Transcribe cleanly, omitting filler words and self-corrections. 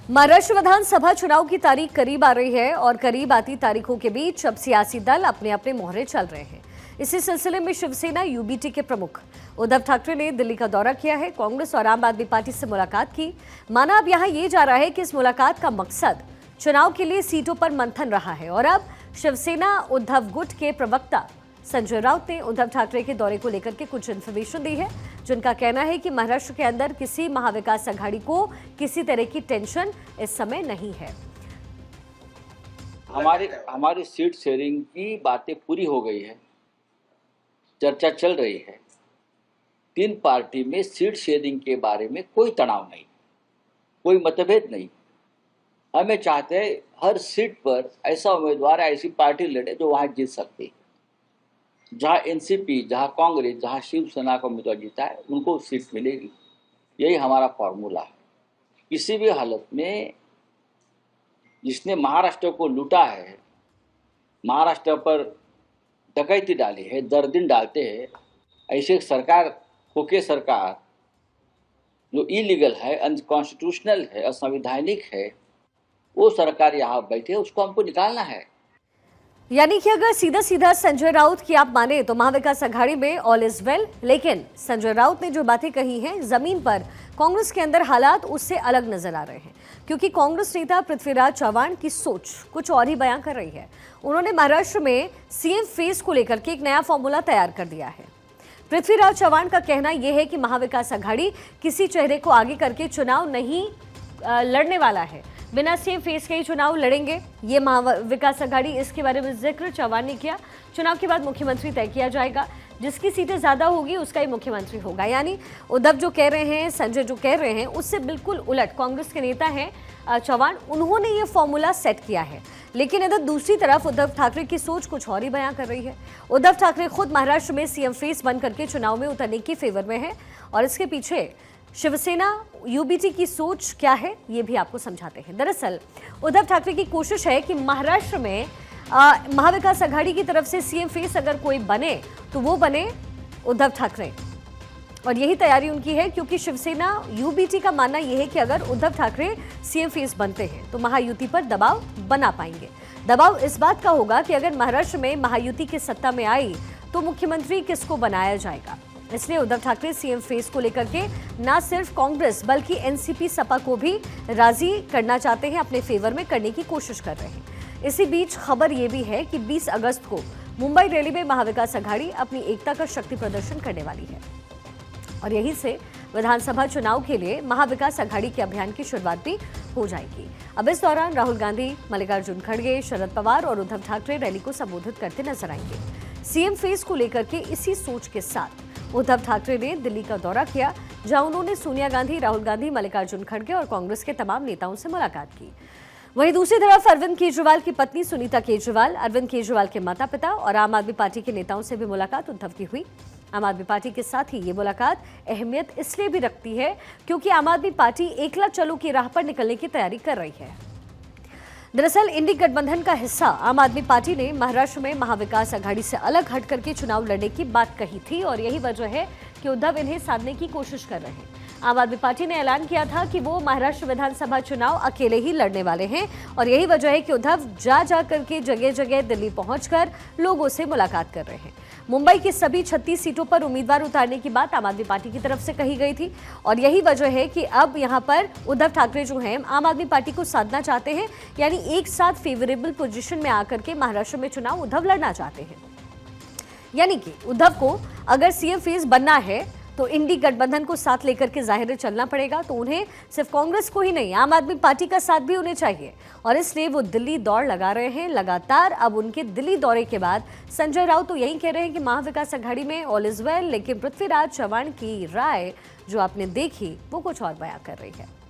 महाराष्ट्र विधानसभा चुनाव की तारीख करीब आ रही है और करीब आती तारीखों के बीच अब सियासी दल अपने अपने मोहरे चल रहे हैं। इसी सिलसिले में शिवसेना यूबीटी के प्रमुख उद्धव ठाकरे ने दिल्ली का दौरा किया है। कांग्रेस और आम आदमी पार्टी से मुलाकात की। माना अब यहाँ ये जा रहा है कि इस मुलाकात का मकसद चुनाव के लिए सीटों पर मंथन रहा है और अब शिवसेना उद्धव गुट के प्रवक्ता संजय राउत ने उद्धव ठाकरे के दौरे को लेकर के कुछ इन्फॉर्मेशन दी है, जिनका कहना है कि महाराष्ट्र के अंदर किसी महाविकास अघाड़ी को किसी तरह की टेंशन इस समय नहीं है। हमारी सीट शेयरिंग की बातें पूरी हो गई है, चर्चा चल रही है। 3 पार्टी में सीट शेयरिंग के बारे में कोई तनाव नहीं, कोई मतभेद नहीं। हमें चाहते हैं हर सीट पर ऐसा उम्मीदवार ऐसी पार्टी लड़े जो वहां जीत सकती। जहाँ एनसीपी, जहाँ कांग्रेस, जहाँ शिवसेना का उम्मीदवार जीता है उनको सीट मिलेगी। यही हमारा फॉर्मूला है। किसी भी हालत में जिसने महाराष्ट्र को लूटा है, महाराष्ट्र पर डकैती डाली है, दर दिन डालते हैं, ऐसे सरकार खोके सरकार जो इलीगल है, अनकॉन्स्टिट्यूशनल है, असंवैधानिक है, वो सरकार यहाँ बैठे, उसको हमको निकालना है। यानी कि अगर सीधा सीधा संजय राउत की आप माने तो महाविकास अघाड़ी में ऑल इज वेल, लेकिन संजय राउत ने जो बातें कही हैं जमीन पर कांग्रेस के अंदर हालात उससे अलग नजर आ रहे हैं, क्योंकि कांग्रेस नेता पृथ्वीराज चव्हाण की सोच कुछ और ही बयां कर रही है। उन्होंने महाराष्ट्र में सीएम फेस को लेकर के एक नया फॉर्मूला तैयार कर दिया है। पृथ्वीराज चव्हाण का कहना यह है कि महाविकास अघाड़ी किसी चेहरे को आगे करके चुनाव नहीं लड़ने वाला है, बिना सीएम फेस के ही चुनाव लड़ेंगे ये महाविकास अघाड़ी। इसके बारे में जिक्र चव्हाण ने किया। चुनाव के बाद मुख्यमंत्री तय किया जाएगा, जिसकी सीटें ज्यादा होगी उसका ही मुख्यमंत्री होगा। यानी उद्धव जो कह रहे हैं, संजय जो कह रहे हैं, उससे बिल्कुल उलट कांग्रेस के नेता हैं चव्हाण, उन्होंने ये फॉर्मूला सेट किया है। लेकिन इधर दूसरी तरफ उद्धव ठाकरे की सोच कुछ और ही बयां कर रही है। उद्धव ठाकरे खुद महाराष्ट्र में सीएम फेस बन करके चुनाव में उतरने की फेवर में है और इसके पीछे शिवसेना यूबीटी की सोच क्या है ये भी आपको समझाते हैं। दरअसल उद्धव ठाकरे की कोशिश है कि महाराष्ट्र में महाविकास अघाड़ी की तरफ से सीएम फेस अगर कोई बने तो वो बने उद्धव ठाकरे, और यही तैयारी उनकी है, क्योंकि शिवसेना यूबीटी का मानना यह है कि अगर उद्धव ठाकरे सीएम फेस बनते हैं तो महायुति पर दबाव बना पाएंगे। दबाव इस बात का होगा कि अगर महाराष्ट्र में महायुति की सत्ता में आई तो मुख्यमंत्री किसको बनाया जाएगा। इसलिए उद्धव ठाकरे सीएम फेस को लेकर के ना सिर्फ कांग्रेस बल्कि एनसीपी सपा को भी राजी करना चाहते हैं, अपने फेवर में करने की कोशिश कर रहे हैं। इसी बीच खबर यह भी है कि 20 अगस्त को मुंबई रैली में महाविकास अघाड़ी अपनी एकता का शक्ति प्रदर्शन करने वाली है और यहीं से विधानसभा चुनाव के लिए महाविकास अघाड़ी के अभियान की शुरुआत भी हो जाएगी। अब इस दौरान राहुल गांधी, मल्लिकार्जुन खड़गे, शरद पवार और उद्धव ठाकरे रैली को संबोधित करते नजर आएंगे। सीएम फेस को लेकर के इसी सोच के साथ उद्धव ठाकरे ने दिल्ली का दौरा किया, जहां उन्होंने सोनिया गांधी, राहुल गांधी, मल्लिकार्जुन खड़गे और कांग्रेस के तमाम नेताओं से मुलाकात की। वहीं दूसरी तरफ अरविंद केजरीवाल की पत्नी सुनीता केजरीवाल, अरविंद केजरीवाल के माता पिता और आम आदमी पार्टी के नेताओं से भी मुलाकात उद्धव की हुई। आम आदमी पार्टी के साथ ही ये मुलाकात अहमियत इसलिए भी रखती है क्योंकि आम आदमी पार्टी एकला चलो की राह पर निकलने की तैयारी कर रही है। दरअसल इंडी गठबंधन का हिस्सा आम आदमी पार्टी ने महाराष्ट्र में महाविकास अघाड़ी से अलग हट करके चुनाव लड़ने की बात कही थी और यही वजह है कि उद्धव इन्हें साधने की कोशिश कर रहे हैं। आम आदमी पार्टी ने ऐलान किया था कि वो महाराष्ट्र विधानसभा चुनाव अकेले ही लड़ने वाले हैं और यही वजह है कि उद्धव जा करके जगह जगह दिल्ली पहुंचकर लोगों से मुलाकात कर रहे हैं। मुंबई की सभी 36 सीटों पर उम्मीदवार उतारने की बात आम आदमी पार्टी की तरफ से कही गई थी और यही वजह है कि अब यहां पर उद्धव ठाकरे जो हैं आम आदमी पार्टी को साधना चाहते हैं, यानी एक साथ फेवरेबल पोजीशन में आकर के महाराष्ट्र में चुनाव उद्धव लड़ना चाहते हैं। यानी कि उद्धव को अगर सीएम फेस बनना है तो इंडी गठबंधन को साथ लेकर के जाहिर चलना पड़ेगा, तो उन्हें सिर्फ कांग्रेस को ही नहीं आम आदमी पार्टी का साथ भी उन्हें चाहिए और इसलिए वो दिल्ली दौड़ लगा रहे हैं लगातार। अब उनके दिल्ली दौरे के बाद संजय राउत तो यही कह रहे हैं कि महाविकास अघाड़ी में ऑल इज वेल, लेकिन पृथ्वीराज चव्हाण की राय जो आपने देखी वो कुछ और बयां कर रही है।